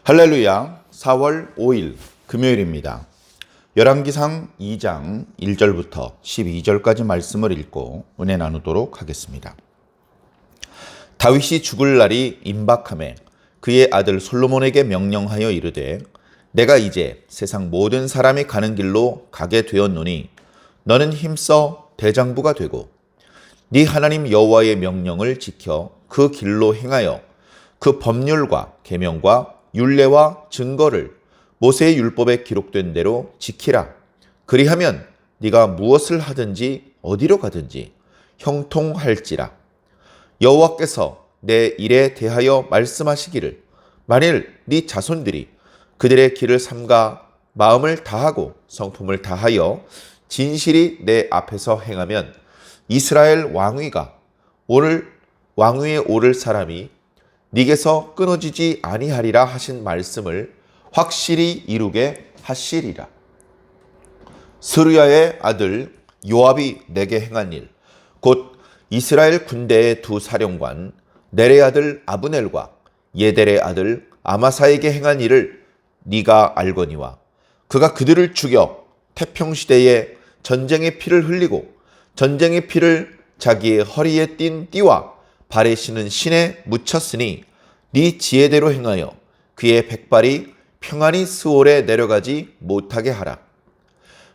할렐루야. 4월 5일 금요일입니다. 열왕기상 2장 1절부터 12절까지 말씀을 읽고 은혜 나누도록 하겠습니다. 다윗이 죽을 날이 임박하매 그의 아들 솔로몬에게 명령하여 이르되 내가 이제 세상 모든 사람이 가는 길로 가게 되었노니 너는 힘써 대장부가 되고 네 하나님 여호와의 명령을 지켜 그 길로 행하여 그 법률과 계명과 율례와 증거를 모세의 율법에 기록된 대로 지키라. 그리하면 네가 무엇을 하든지 어디로 가든지 형통할지라. 여호와께서 내 일에 대하여 말씀하시기를 만일 네 자손들이 그들의 길을 삼가 마음을 다하고 성품을 다하여 진실이 내 앞에서 행하면 이스라엘 왕위가 왕위에 오를 사람이 네게서 끊어지지 아니하리라 하신 말씀을 확실히 이루게 하시리라. 스루야의 아들 요압이 내게 행한 일, 곧 이스라엘 군대의 두 사령관 넬의 아들 아브넬과 예델의 아들 아마사에게 행한 일을 네가 알거니와 그가 그들을 죽여 태평시대에 전쟁의 피를 흘리고 전쟁의 피를 자기의 허리에 띤 띠와 발에 신은 신에 묻혔으니 네 지혜대로 행하여 그의 백발이 평안히 스올에 내려가지 못하게 하라.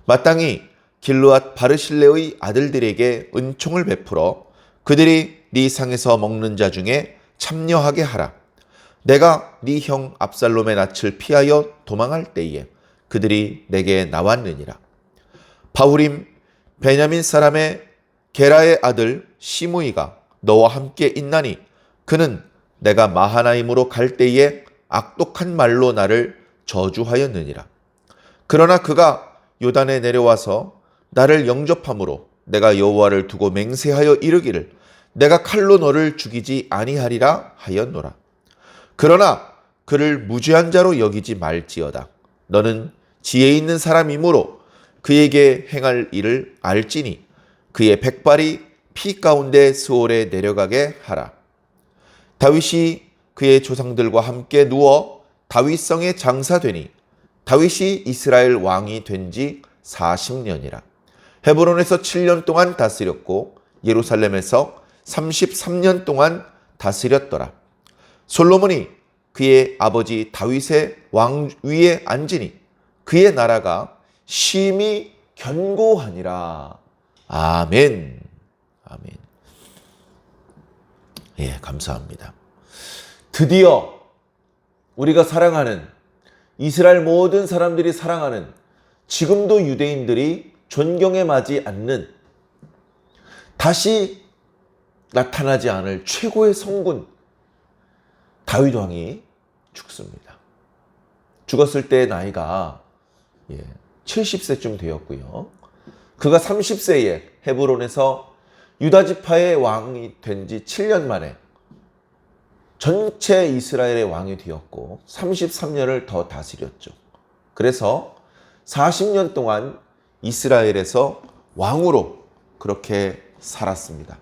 마땅히 길르앗 바르실레의 아들들에게 은총을 베풀어 그들이 네 상에서 먹는 자 중에 참여하게 하라. 내가 네 형 압살롬의 낯을 피하여 도망할 때에 그들이 내게 나왔느니라. 바후림 베냐민 사람의 게라의 아들 시므이가 너와 함께 있나니 그는 내가 마하나임으로 갈 때에 악독한 말로 나를 저주하였느니라. 그러나 그가 요단에 내려와서 나를 영접함으로 내가 여호와를 두고 맹세하여 이르기를 내가 칼로 너를 죽이지 아니하리라 하였노라. 그러나 그를 무죄한 자로 여기지 말지어다. 너는 지혜 있는 사람이므로 그에게 행할 일을 알지니 그의 백발이 피 가운데 스올에 내려가게 하라. 다윗이 그의 조상들과 함께 누워 다윗성에 장사되니 다윗이 이스라엘 왕이 된 지 40년이라. 헤브론에서 7년 동안 다스렸고 예루살렘에서 33년 동안 다스렸더라. 솔로몬이 그의 아버지 다윗의 왕위에 앉으니 그의 나라가 심히 견고하니라. 아멘. 아멘. 예, 감사합니다. 드디어 우리가 사랑하는 이스라엘 모든 사람들이 사랑하는 지금도 유대인들이 존경에 맞지 않는 다시 나타나지 않을 최고의 성군 다윗 왕이 죽습니다. 죽었을 때 나이가 70세쯤 되었고요. 그가 30세에 헤브론에서 유다 지파의 왕이 된 지 7년 만에 전체 이스라엘의 왕이 되었고 33년을 더 다스렸죠. 그래서 40년 동안 이스라엘에서 왕으로 그렇게 살았습니다.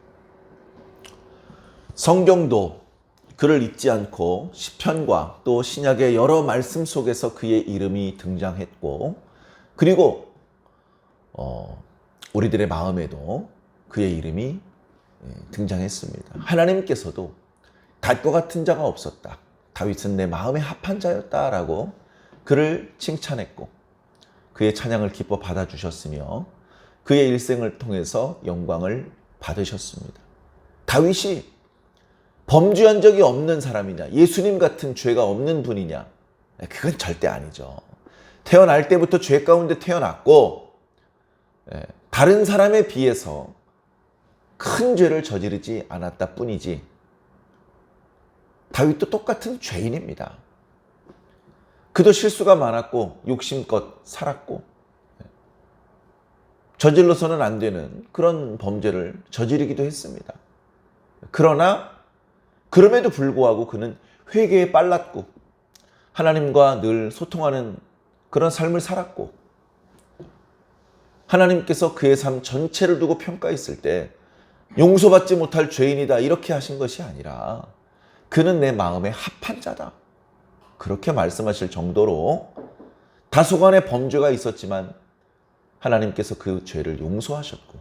성경도 그를 잊지 않고 시편과 또 신약의 여러 말씀 속에서 그의 이름이 등장했고 그리고 우리들의 마음에도 그의 이름이 등장했습니다. 하나님께서도 달과 같은 자가 없었다. 다윗은 내 마음에 합한 자였다라고 그를 칭찬했고 그의 찬양을 기뻐 받아주셨으며 그의 일생을 통해서 영광을 받으셨습니다. 다윗이 범죄한 적이 없는 사람이냐? 예수님 같은 죄가 없는 분이냐? 그건 절대 아니죠. 태어날 때부터 죄 가운데 태어났고 다른 사람에 비해서 큰 죄를 저지르지 않았다 뿐이지 다윗도 똑같은 죄인입니다. 그도 실수가 많았고 욕심껏 살았고 저질러서는 안 되는 그런 범죄를 저지르기도 했습니다. 그러나 그럼에도 불구하고 그는 회개에 빨랐고 하나님과 늘 소통하는 그런 삶을 살았고 하나님께서 그의 삶 전체를 두고 평가했을 때 용서받지 못할 죄인이다 이렇게 하신 것이 아니라 그는 내 마음에 합한 자다. 그렇게 말씀하실 정도로 다소간의 범죄가 있었지만 하나님께서 그 죄를 용서하셨고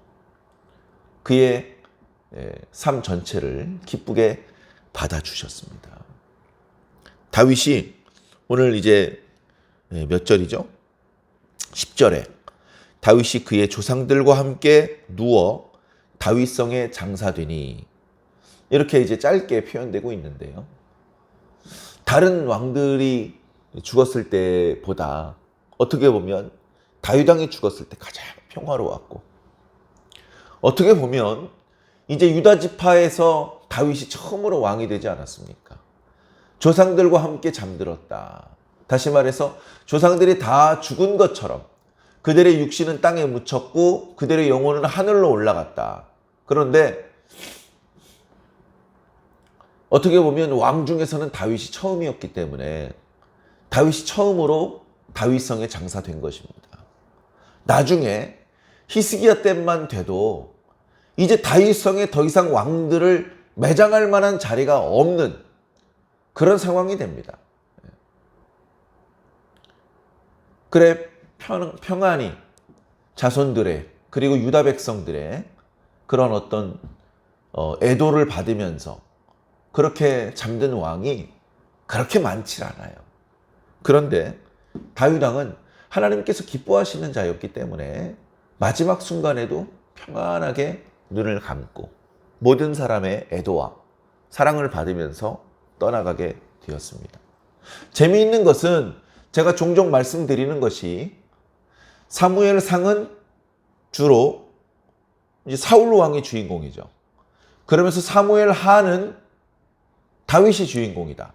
그의 삶 전체를 기쁘게 받아주셨습니다. 다윗이 오늘 이제 몇 절이죠? 10절에 다윗이 그의 조상들과 함께 누워 다윗성에 장사되니 이렇게 이제 짧게 표현되고 있는데요. 다른 왕들이 죽었을 때보다 어떻게 보면 다윗 왕이 죽었을 때 가장 평화로웠고 어떻게 보면 이제 유다 지파에서 다윗이 처음으로 왕이 되지 않았습니까? 조상들과 함께 잠들었다. 다시 말해서 조상들이 다 죽은 것처럼 그들의 육신은 땅에 묻혔고 그들의 영혼은 하늘로 올라갔다. 그런데 어떻게 보면 왕 중에서는 다윗이 처음이었기 때문에 다윗이 처음으로 다윗성에 장사된 것입니다. 나중에 히스기야 때만 돼도 이제 다윗성에 더 이상 왕들을 매장할 만한 자리가 없는 그런 상황이 됩니다. 그래 평안히 자손들의 그리고 유다 백성들의 그런 어떤 애도를 받으면서 그렇게 잠든 왕이 그렇게 많지 않아요. 그런데 다윗 왕은 하나님께서 기뻐하시는 자였기 때문에 마지막 순간에도 평안하게 눈을 감고 모든 사람의 애도와 사랑을 받으면서 떠나가게 되었습니다. 재미있는 것은 제가 종종 말씀드리는 것이 사무엘상은 주로 이제 사울 왕이 주인공이죠. 그러면서 사무엘하는 다윗이 주인공이다.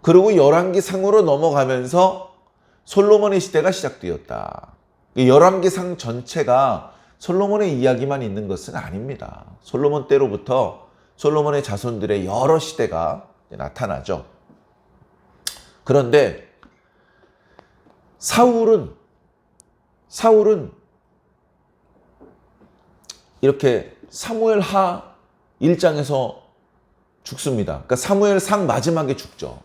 그리고 열왕기상으로 넘어가면서 솔로몬의 시대가 시작되었다. 열왕기상 전체가 솔로몬의 이야기만 있는 것은 아닙니다. 솔로몬 때로부터 솔로몬의 자손들의 여러 시대가 나타나죠. 그런데 사울은 이렇게 사무엘하 1장에서 죽습니다. 그러니까 사무엘상 마지막에 죽죠.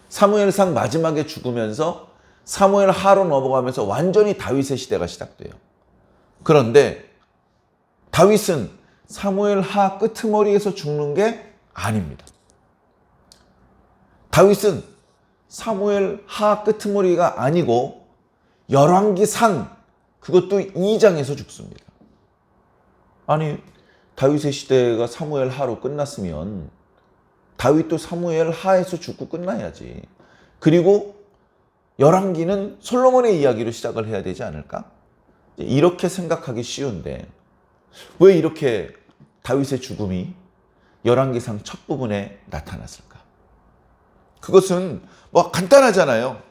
사무엘상 마지막에 죽으면서 사무엘하로 넘어가면서 완전히 다윗의 시대가 시작돼요. 그런데 다윗은 사무엘하 끄트머리에서 죽는 게 아닙니다. 다윗은 사무엘하 끄트머리가 아니고 열왕기상 그것도 2장에서 죽습니다. 아니 다윗의 시대가 사무엘하로 끝났으면 다윗도 사무엘하에서 죽고 끝나야지. 그리고 열왕기는 솔로몬의 이야기로 시작을 해야 되지 않을까? 이렇게 생각하기 쉬운데 왜 이렇게 다윗의 죽음이 열왕기상 첫 부분에 나타났을까? 그것은 뭐 간단하잖아요.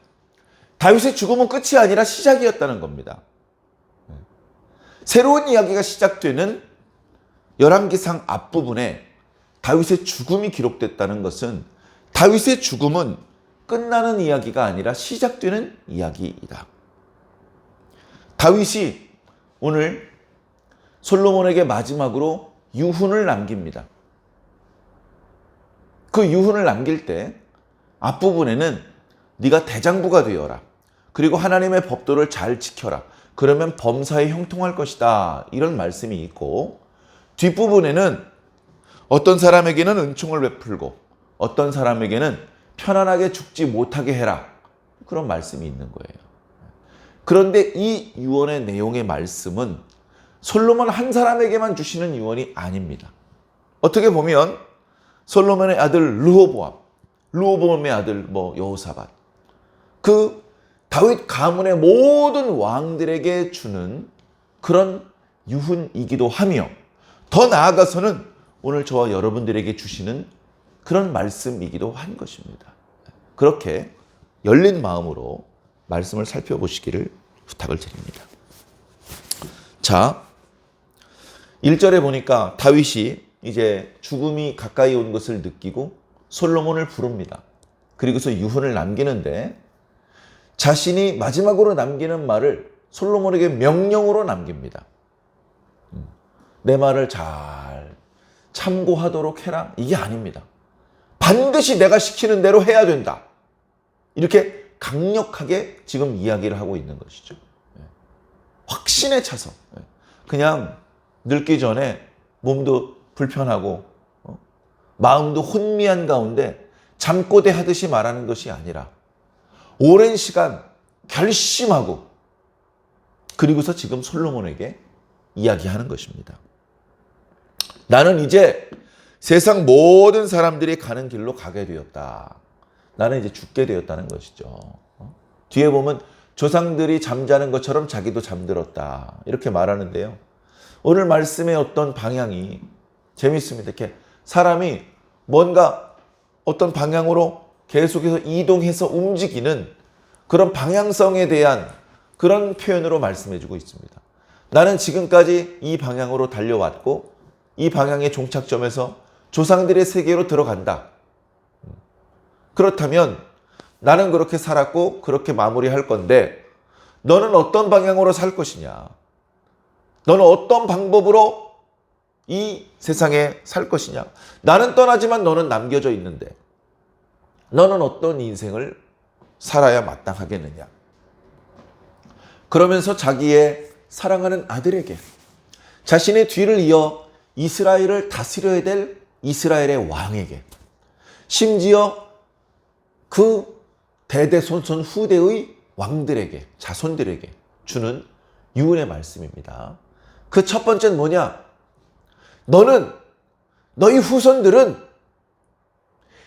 다윗의 죽음은 끝이 아니라 시작이었다는 겁니다. 새로운 이야기가 시작되는 열왕기상 앞부분에 다윗의 죽음이 기록됐다는 것은 다윗의 죽음은 끝나는 이야기가 아니라 시작되는 이야기이다. 다윗이 오늘 솔로몬에게 마지막으로 유훈을 남깁니다. 그 유훈을 남길 때 앞부분에는 네가 대장부가 되어라. 그리고 하나님의 법도를 잘 지켜라. 그러면 범사에 형통할 것이다. 이런 말씀이 있고 뒷부분에는 어떤 사람에게는 은총을 베풀고 어떤 사람에게는 편안하게 죽지 못하게 해라. 그런 말씀이 있는 거예요. 그런데 이 유언의 내용의 말씀은 솔로몬 한 사람에게만 주시는 유언이 아닙니다. 어떻게 보면 솔로몬의 아들 르호보암의 아들 여호사밧, 그 다윗 가문의 모든 왕들에게 주는 그런 유훈이기도 하며 더 나아가서는 오늘 저와 여러분들에게 주시는 그런 말씀이기도 한 것입니다. 그렇게 열린 마음으로 말씀을 살펴보시기를 부탁을 드립니다. 자, 1절에 보니까 다윗이 이제 죽음이 가까이 온 것을 느끼고 솔로몬을 부릅니다. 그리고서 유훈을 남기는데 자신이 마지막으로 남기는 말을 솔로몬에게 명령으로 남깁니다. 내 말을 잘 참고하도록 해라. 이게 아닙니다. 반드시 내가 시키는 대로 해야 된다. 이렇게 강력하게 지금 이야기를 하고 있는 것이죠. 확신에 차서 그냥 늙기 전에 몸도 불편하고 마음도 혼미한 가운데 잠꼬대 하듯이 말하는 것이 아니라 오랜 시간 결심하고 그리고서 지금 솔로몬에게 이야기하는 것입니다. 나는 이제 세상 모든 사람들이 가는 길로 가게 되었다. 나는 이제 죽게 되었다는 것이죠. 뒤에 보면 조상들이 잠자는 것처럼 자기도 잠들었다. 이렇게 말하는데요. 오늘 말씀의 어떤 방향이 재밌습니다. 이렇게 사람이 뭔가 어떤 방향으로 계속해서 이동해서 움직이는 그런 방향성에 대한 그런 표현으로 말씀해주고 있습니다. 나는 지금까지 이 방향으로 달려왔고 이 방향의 종착점에서 조상들의 세계로 들어간다. 그렇다면 나는 그렇게 살았고 그렇게 마무리할 건데 너는 어떤 방향으로 살 것이냐? 너는 어떤 방법으로 이 세상에 살 것이냐? 나는 떠나지만 너는 남겨져 있는데 너는 어떤 인생을 살아야 마땅하겠느냐? 그러면서 자기의 사랑하는 아들에게 자신의 뒤를 이어 이스라엘을 다스려야 될 이스라엘의 왕에게 심지어 그 대대손손 후대의 왕들에게 자손들에게 주는 유언의 말씀입니다. 그 첫 번째는 뭐냐? 너희 후손들은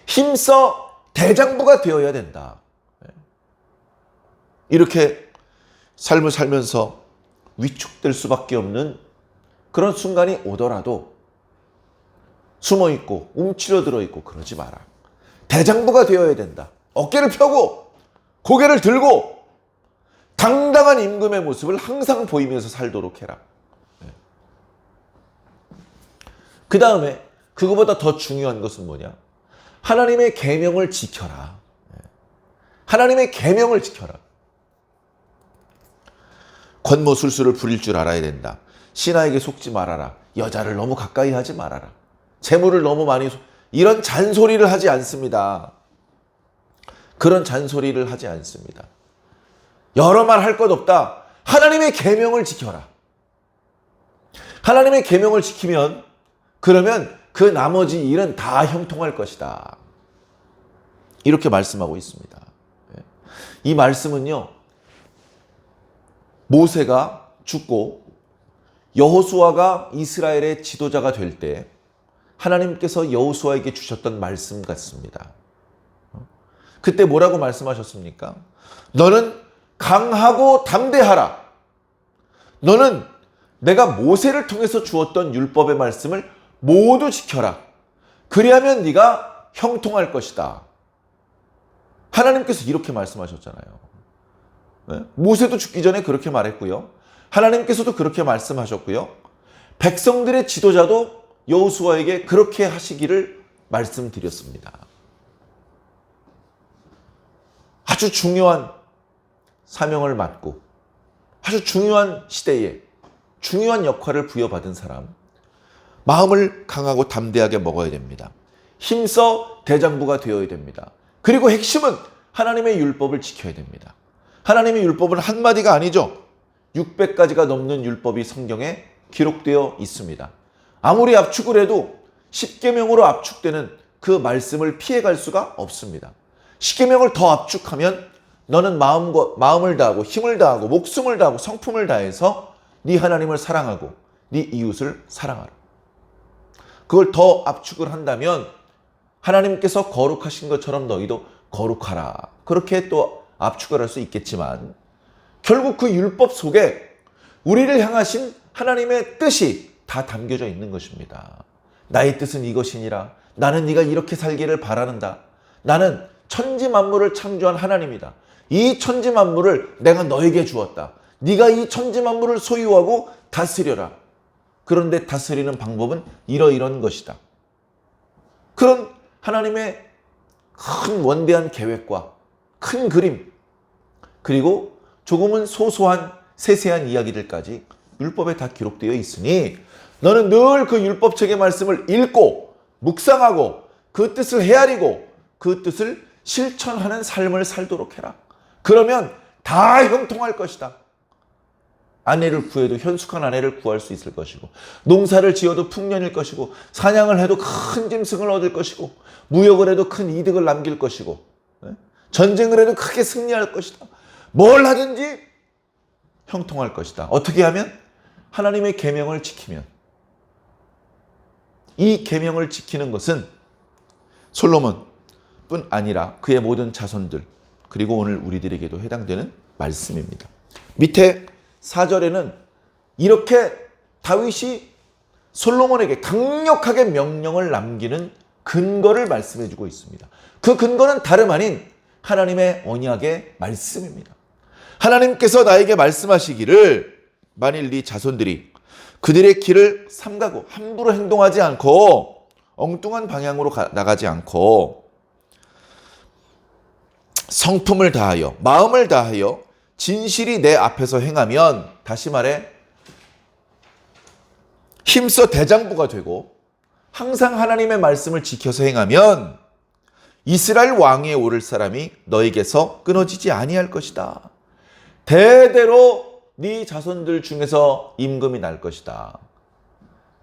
힘써 대장부가 되어야 된다. 이렇게 삶을 살면서 위축될 수밖에 없는 그런 순간이 오더라도 숨어있고 움츠러들어 있고 그러지 마라. 대장부가 되어야 된다. 어깨를 펴고 고개를 들고 당당한 임금의 모습을 항상 보이면서 살도록 해라. 그 다음에 그거보다 더 중요한 것은 뭐냐? 하나님의 계명을 지켜라. 하나님의 계명을 지켜라. 권모술수를 부릴 줄 알아야 된다. 신하에게 속지 말아라. 여자를 너무 가까이 하지 말아라. 재물을 너무 많이 이런 잔소리를 하지 않습니다. 그런 잔소리를 하지 않습니다. 여러 말 할 것 없다. 하나님의 계명을 지켜라. 하나님의 계명을 지키면 그러면 그 나머지 일은 다 형통할 것이다. 이렇게 말씀하고 있습니다. 이 말씀은요. 모세가 죽고 여호수아가 이스라엘의 지도자가 될 때 하나님께서 여호수아에게 주셨던 말씀 같습니다. 그때 뭐라고 말씀하셨습니까? 너는 강하고 담대하라. 너는 내가 모세를 통해서 주었던 율법의 말씀을 모두 지켜라. 그리하면 네가 형통할 것이다. 하나님께서 이렇게 말씀하셨잖아요. 모세도 죽기 전에 그렇게 말했고요. 하나님께서도 그렇게 말씀하셨고요. 백성들의 지도자도 여호수아에게 그렇게 하시기를 말씀드렸습니다. 아주 중요한 사명을 맡고 아주 중요한 시대에 중요한 역할을 부여받은 사람, 마음을 강하고 담대하게 먹어야 됩니다. 힘써 대장부가 되어야 됩니다. 그리고 핵심은 하나님의 율법을 지켜야 됩니다. 하나님의 율법은 한마디가 아니죠. 600가지가 넘는 율법이 성경에 기록되어 있습니다. 아무리 압축을 해도 10계명으로 압축되는 그 말씀을 피해갈 수가 없습니다. 10계명을 더 압축하면 너는 마음을 다하고 힘을 다하고 목숨을 다하고 성품을 다해서 네 하나님을 사랑하고 네 이웃을 사랑하라. 그걸 더 압축을 한다면 하나님께서 거룩하신 것처럼 너희도 거룩하라. 그렇게 또 압축을 할 수 있겠지만 결국 그 율법 속에 우리를 향하신 하나님의 뜻이 다 담겨져 있는 것입니다. 나의 뜻은 이것이니라. 나는 네가 이렇게 살기를 바라는다. 나는 천지 만물을 창조한 하나님이다. 이 천지 만물을 내가 너에게 주었다. 네가 이 천지 만물을 소유하고 다스려라. 그런데 다스리는 방법은 이러이러한 것이다. 그런 하나님의 큰 원대한 계획과 큰 그림, 그리고 조금은 소소한 세세한 이야기들까지 율법에 다 기록되어 있으니 너는 늘 그 율법책의 말씀을 읽고 묵상하고 그 뜻을 헤아리고 그 뜻을 실천하는 삶을 살도록 해라. 그러면 다 형통할 것이다. 아내를 구해도 현숙한 아내를 구할 수 있을 것이고, 농사를 지어도 풍년일 것이고, 사냥을 해도 큰 짐승을 얻을 것이고, 무역을 해도 큰 이득을 남길 것이고, 전쟁을 해도 크게 승리할 것이다. 뭘 하든지 형통할 것이다. 어떻게 하면? 하나님의 계명을 지키면. 이 계명을 지키는 것은 솔로몬뿐 아니라 그의 모든 자손들, 그리고 오늘 우리들에게도 해당되는 말씀입니다. 밑에 4절에는 이렇게 다윗이 솔로몬에게 강력하게 명령을 남기는 근거를 말씀해 주고 있습니다. 그 근거는 다름 아닌 하나님의 언약의 말씀입니다. 하나님께서 나에게 말씀하시기를 만일 네 자손들이 그들의 길을 삼가고 함부로 행동하지 않고 엉뚱한 방향으로 나가지 않고 성품을 다하여 마음을 다하여 진실이 내 앞에서 행하면, 다시 말해 힘써 대장부가 되고 항상 하나님의 말씀을 지켜서 행하면 이스라엘 왕위에 오를 사람이 너에게서 끊어지지 아니할 것이다. 대대로 네 자손들 중에서 임금이 날 것이다.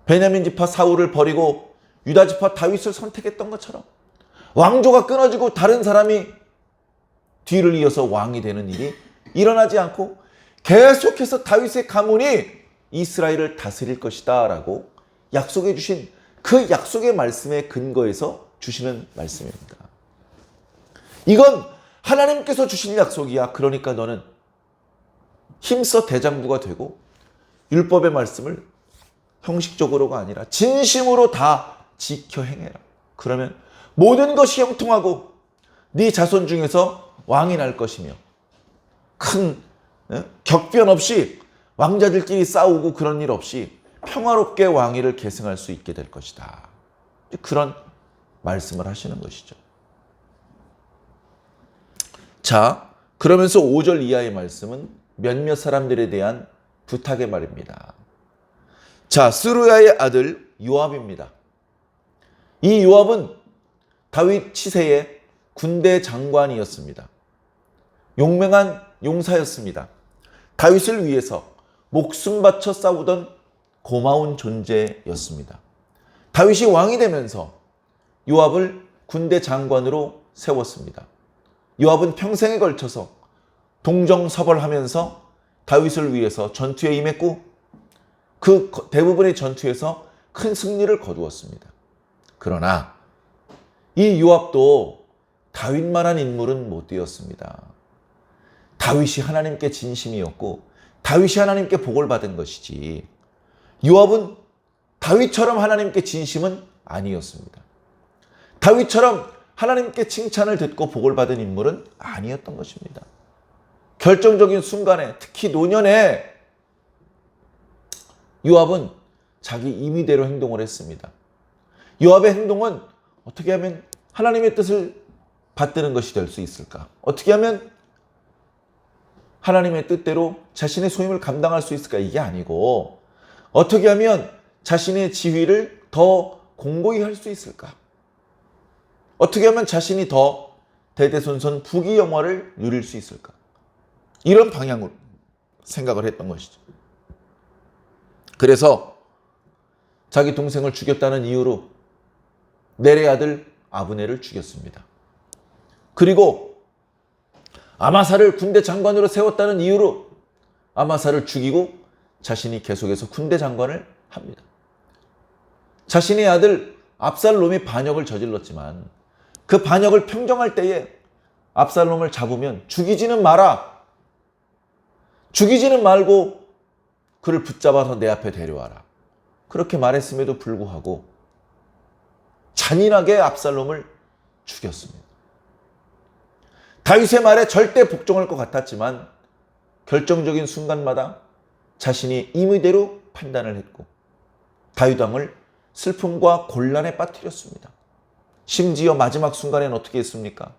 베냐민 지파 사울을 버리고 유다 지파 다윗을 선택했던 것처럼 왕조가 끊어지고 다른 사람이 뒤를 이어서 왕이 되는 일이 일어나지 않고 계속해서 다윗의 가문이 이스라엘을 다스릴 것이다 라고 약속해 주신 그 약속의 말씀의 근거에서 주시는 말씀입니다. 이건 하나님께서 주신 약속이야. 그러니까 너는 힘써 대장부가 되고 율법의 말씀을 형식적으로가 아니라 진심으로 다 지켜 행해라. 그러면 모든 것이 형통하고 네 자손 중에서 왕이 날 것이며 큰 격변 없이 왕자들끼리 싸우고 그런 일 없이 평화롭게 왕위를 계승할 수 있게 될 것이다. 그런 말씀을 하시는 것이죠. 자, 그러면서 5절 이하의 말씀은 몇몇 사람들에 대한 부탁의 말입니다. 자, 스루야의 아들 요압입니다. 이 요압은 다윗 치세의 군대 장관이었습니다. 용맹한 용사였습니다. 다윗을 위해서 목숨 바쳐 싸우던 고마운 존재였습니다. 다윗이 왕이 되면서 요압을 군대 장관으로 세웠습니다. 요압은 평생에 걸쳐서 동정서벌하면서 다윗을 위해서 전투에 임했고 그 대부분의 전투에서 큰 승리를 거두었습니다. 그러나 이 요압도 다윗만한 인물은 못 되었습니다. 다윗이 하나님께 진심이었고 다윗이 하나님께 복을 받은 것이지 요압은 다윗처럼 하나님께 진심은 아니었습니다. 다윗처럼 하나님께 칭찬을 듣고 복을 받은 인물은 아니었던 것입니다. 결정적인 순간에, 특히 노년에 요압은 자기 임의대로 행동을 했습니다. 요압의 행동은 어떻게 하면 하나님의 뜻을 받드는 것이 될 수 있을까? 어떻게 하면 하나님의 뜻대로 자신의 소임을 감당할 수 있을까? 이게 아니고 어떻게 하면 자신의 지위를 더 공고히 할 수 있을까? 어떻게 하면 자신이 더 대대손손 부귀영화를 누릴 수 있을까? 이런 방향으로 생각을 했던 것이죠. 그래서 자기 동생을 죽였다는 이유로 넬의 아들 아브넬을 죽였습니다. 그리고 아마사를 군대 장관으로 세웠다는 이유로 아마사를 죽이고 자신이 계속해서 군대 장관을 합니다. 자신의 아들 압살롬이 반역을 저질렀지만 그 반역을 평정할 때에 압살롬을 잡으면 죽이지는 마라. 죽이지는 말고 그를 붙잡아서 내 앞에 데려와라. 그렇게 말했음에도 불구하고 잔인하게 압살롬을 죽였습니다. 다윗의 말에 절대 복종할 것 같았지만 결정적인 순간마다 자신이 임의대로 판단을 했고 다윗 왕을 슬픔과 곤란에 빠뜨렸습니다. 심지어 마지막 순간에는 어떻게 했습니까?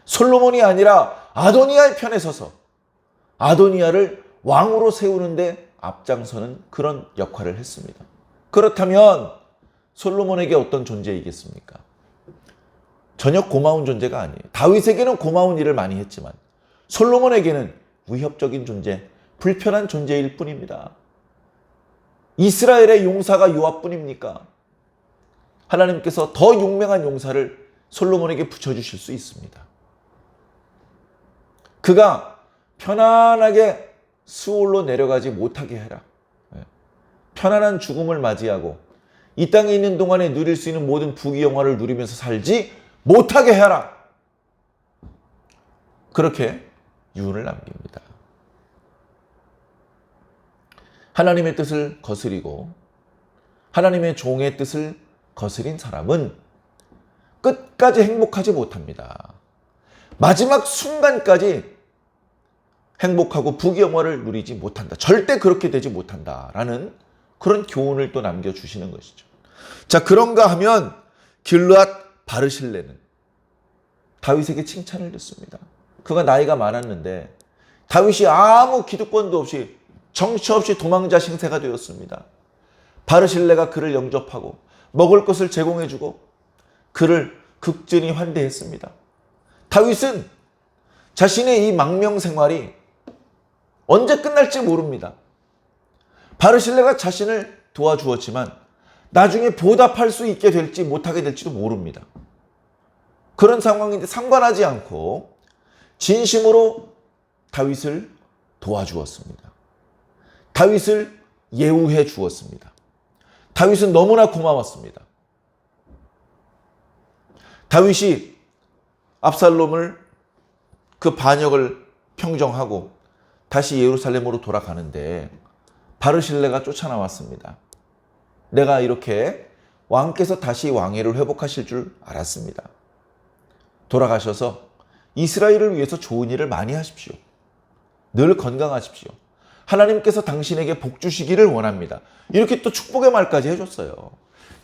솔로몬이 아니라 아도니아의 편에 서서 아도니아를 왕으로 세우는데 앞장서는 그런 역할을 했습니다. 그렇다면 솔로몬에게 어떤 존재이겠습니까? 전혀 고마운 존재가 아니에요. 다윗에게는 고마운 일을 많이 했지만 솔로몬에게는 위협적인 존재, 불편한 존재일 뿐입니다. 이스라엘의 용사가 요압뿐입니까? 하나님께서 더 용맹한 용사를 솔로몬에게 붙여주실 수 있습니다. 그가 편안하게 수올로 내려가지 못하게 해라. 편안한 죽음을 맞이하고 이 땅에 있는 동안에 누릴 수 있는 모든 부귀 영화를 누리면서 살지 못하게 해라. 그렇게 유언을 남깁니다. 하나님의 뜻을 거스리고 하나님의 종의 뜻을 거스린 사람은 끝까지 행복하지 못합니다. 마지막 순간까지 행복하고 부귀영화를 누리지 못한다. 절대 그렇게 되지 못한다라는 그런 교훈을 또 남겨주시는 것이죠. 자, 그런가 하면 길르앗 바르실레는 다윗에게 칭찬을 듣습니다. 그가 나이가 많았는데 다윗이 아무 기득권도 없이 정처 없이 도망자 신세가 되었습니다. 바르실레가 그를 영접하고 먹을 것을 제공해주고 그를 극진히 환대했습니다. 다윗은 자신의 이 망명 생활이 언제 끝날지 모릅니다. 바르실레가 자신을 도와주었지만 나중에 보답할 수 있게 될지 못하게 될지도 모릅니다. 그런 상황인데 상관하지 않고 진심으로 다윗을 도와주었습니다. 다윗을 예우해 주었습니다. 다윗은 너무나 고마웠습니다. 다윗이 압살롬을 그 반역을 평정하고 다시 예루살렘으로 돌아가는데 바르실레가 쫓아나왔습니다. 내가 이렇게 왕께서 다시 왕위를 회복하실 줄 알았습니다. 돌아가셔서 이스라엘을 위해서 좋은 일을 많이 하십시오. 늘 건강하십시오. 하나님께서 당신에게 복 주시기를 원합니다. 이렇게 또 축복의 말까지 해줬어요.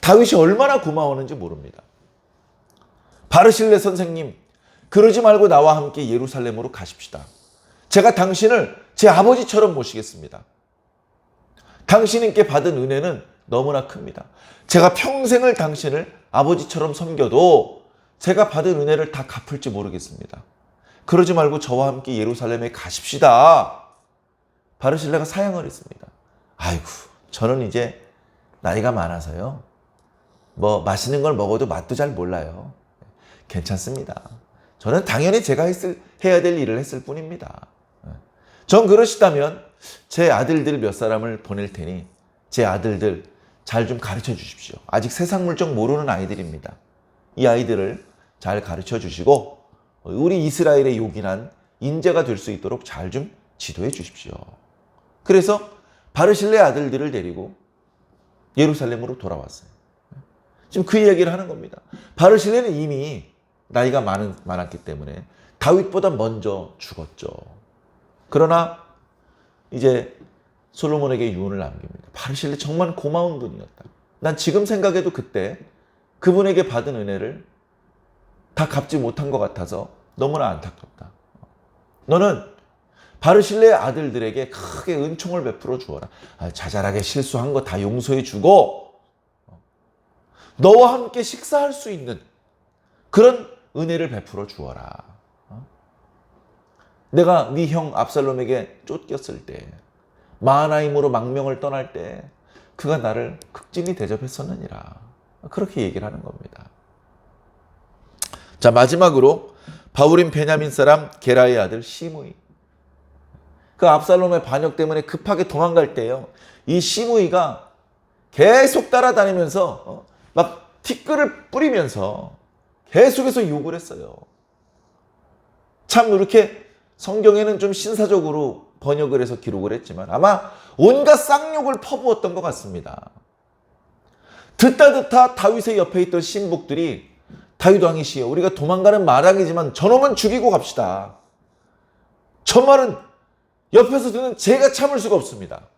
다윗이 얼마나 고마웠는지 모릅니다. 바르실레 선생님, 그러지 말고 나와 함께 예루살렘으로 가십시다. 제가 당신을 제 아버지처럼 모시겠습니다. 당신께 받은 은혜는 너무나 큽니다. 제가 평생을 당신을 아버지처럼 섬겨도 제가 받은 은혜를 다 갚을지 모르겠습니다. 그러지 말고 저와 함께 예루살렘에 가십시다. 바르실레가 사양을 했습니다. 아이고, 저는 이제 나이가 많아서요. 맛있는 걸 먹어도 맛도 잘 몰라요. 괜찮습니다. 저는 당연히 제가 해야 될 일을 했을 뿐입니다. 전 그러시다면 제 아들들 몇 사람을 보낼 테니 제 아들들 잘 좀 가르쳐 주십시오. 아직 세상 물정 모르는 아이들입니다. 이 아이들을 잘 가르쳐 주시고 우리 이스라엘의 요긴한 인재가 될 수 있도록 잘 좀 지도해 주십시오. 그래서 바르실레 아들들을 데리고 예루살렘으로 돌아왔어요. 지금 그 이야기를 하는 겁니다. 바르실레는 이미 나이가 많았기 때문에 다윗보다 먼저 죽었죠. 그러나 이제 솔로몬에게 유언을 남깁니다. 바르실레 정말 고마운 분이었다. 난 지금 생각해도 그때 그분에게 받은 은혜를 다 갚지 못한 것 같아서 너무나 안타깝다. 너는 바르실레의 아들들에게 크게 은총을 베풀어 주어라. 자잘하게 실수한 거 다 용서해 주고 너와 함께 식사할 수 있는 그런 은혜를 베풀어 주어라. 내가 네 형 압살롬에게 쫓겼을 때 마하나임으로 망명을 떠날 때 그가 나를 극진히 대접했었느니라. 그렇게 얘기를 하는 겁니다. 자, 마지막으로 바울인 베냐민 사람 게라의 아들 시므이. 그 압살롬의 반역 때문에 급하게 도망갈 때요. 이 시므이가 계속 따라다니면서 막 티끌을 뿌리면서 계속해서 욕을 했어요. 참 이렇게 성경에는 좀 신사적으로 번역을 해서 기록을 했지만 아마 온갖 쌍욕을 퍼부었던 것 같습니다. 듣다 다윗의 옆에 있던 신복들이 다윗 왕이시여, 우리가 도망가는 마당이지만 저놈은 죽이고 갑시다. 저 말은 옆에서 듣는 제가 참을 수가 없습니다.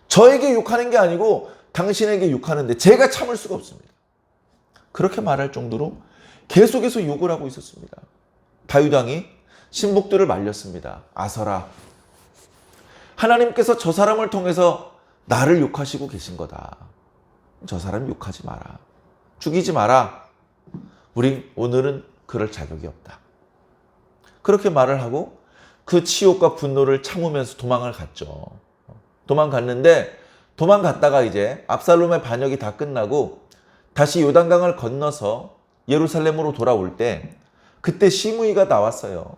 저에게 욕하는 게 아니고 당신에게 욕하는데 제가 참을 수가 없습니다. 그렇게 말할 정도로 계속해서 욕을 하고 있었습니다. 다윗 왕이 신복들을 말렸습니다. 아서라, 하나님께서 저 사람을 통해서 나를 욕하시고 계신 거다. 저 사람 욕하지 마라. 죽이지 마라. 우린 오늘은 그럴 자격이 없다. 그렇게 말을 하고 그 치욕과 분노를 참으면서 도망을 갔죠. 도망갔는데 도망갔다가 이제 압살롬의 반역이 다 끝나고 다시 요단강을 건너서 예루살렘으로 돌아올 때 그때 시므이가 나왔어요.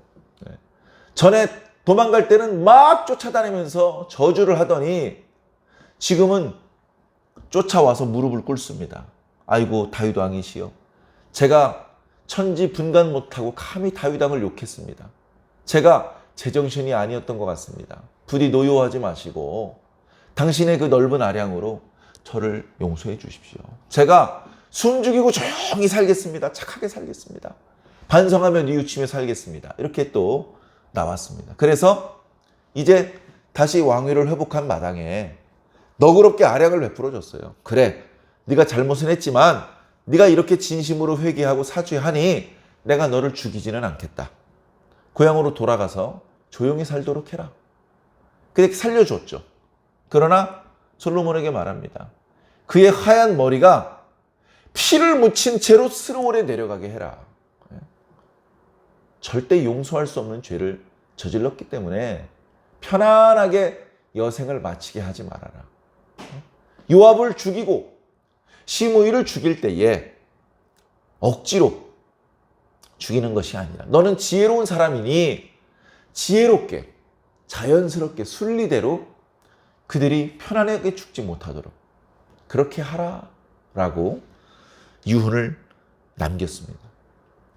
전에 도망갈 때는 막 쫓아다니면서 저주를 하더니 지금은 쫓아와서 무릎을 꿇습니다. 아이고 다윗 왕이시여, 제가 천지분간 못하고 감히 다윗 왕을 욕했습니다. 제가 제정신이 아니었던 것 같습니다. 부디 노여워하지 마시고 당신의 그 넓은 아량으로 저를 용서해 주십시오. 제가 숨죽이고 조용히 살겠습니다. 착하게 살겠습니다. 반성하며 뉘우치며 살겠습니다. 이렇게 또 나왔습니다. 그래서 이제 다시 왕위를 회복한 마당에 너그럽게 아량을 베풀어 줬어요. 그래, 네가 잘못은 했지만 네가 이렇게 진심으로 회개하고 사죄하니 내가 너를 죽이지는 않겠다. 고향으로 돌아가서 조용히 살도록 해라. 그렇게 살려줬죠. 그러나 솔로몬에게 말합니다. 그의 하얀 머리가 피를 묻힌 채로 스르월에 내려가게 해라. 절대 용서할 수 없는 죄를 저질렀기 때문에 편안하게 여생을 마치게 하지 말아라. 요압을 죽이고 시므이를 죽일 때에 억지로 죽이는 것이 아니라 너는 지혜로운 사람이니 지혜롭게 자연스럽게 순리대로 그들이 편안하게 죽지 못하도록 그렇게 하라라고 유훈을 남겼습니다.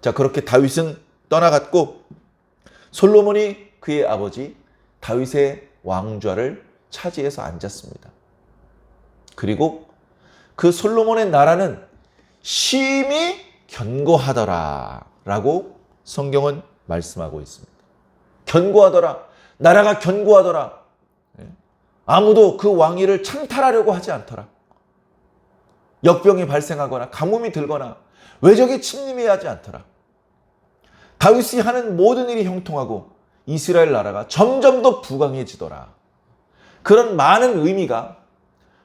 자, 그렇게 다윗은 떠나갔고 솔로몬이 그의 아버지 다윗의 왕좌를 차지해서 앉았습니다. 그리고 그 솔로몬의 나라는 심히 견고하더라 라고 성경은 말씀하고 있습니다. 견고하더라. 나라가 견고하더라. 아무도 그 왕위를 창탈하려고 하지 않더라. 역병이 발생하거나 가뭄이 들거나 외적이 침입하지 않더라. 다윗이 하는 모든 일이 형통하고 이스라엘 나라가 점점 더 부강해지더라. 그런 많은 의미가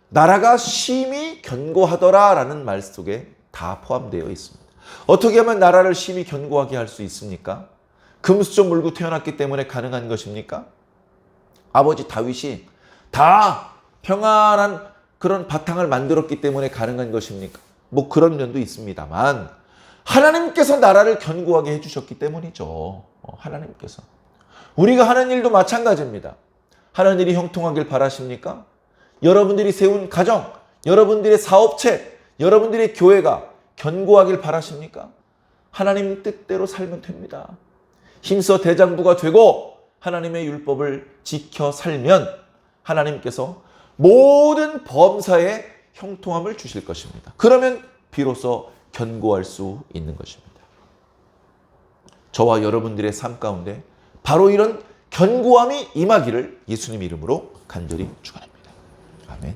나라가 심히 견고하더라 라는 말 속에 다 포함되어 있습니다. 어떻게 하면 나라를 심히 견고하게 할 수 있습니까? 금수저 물고 태어났기 때문에 가능한 것입니까? 아버지 다윗이 다 평안한 그런 바탕을 만들었기 때문에 가능한 것입니까? 뭐 그런 면도 있습니다만 하나님께서 나라를 견고하게 해주셨기 때문이죠. 하나님께서. 우리가 하는 일도 마찬가지입니다. 하는 일이 형통하길 바라십니까? 여러분들이 세운 가정, 여러분들의 사업체, 여러분들의 교회가 견고하길 바라십니까? 하나님 뜻대로 살면 됩니다. 힘써 대장부가 되고 하나님의 율법을 지켜 살면 하나님께서 모든 범사에 형통함을 주실 것입니다. 그러면 비로소 견고할 수 있는 것입니다. 저와 여러분들의 삶 가운데 바로 이런 견고함이 임하기를 예수님 이름으로 간절히 축원합니다. 아멘.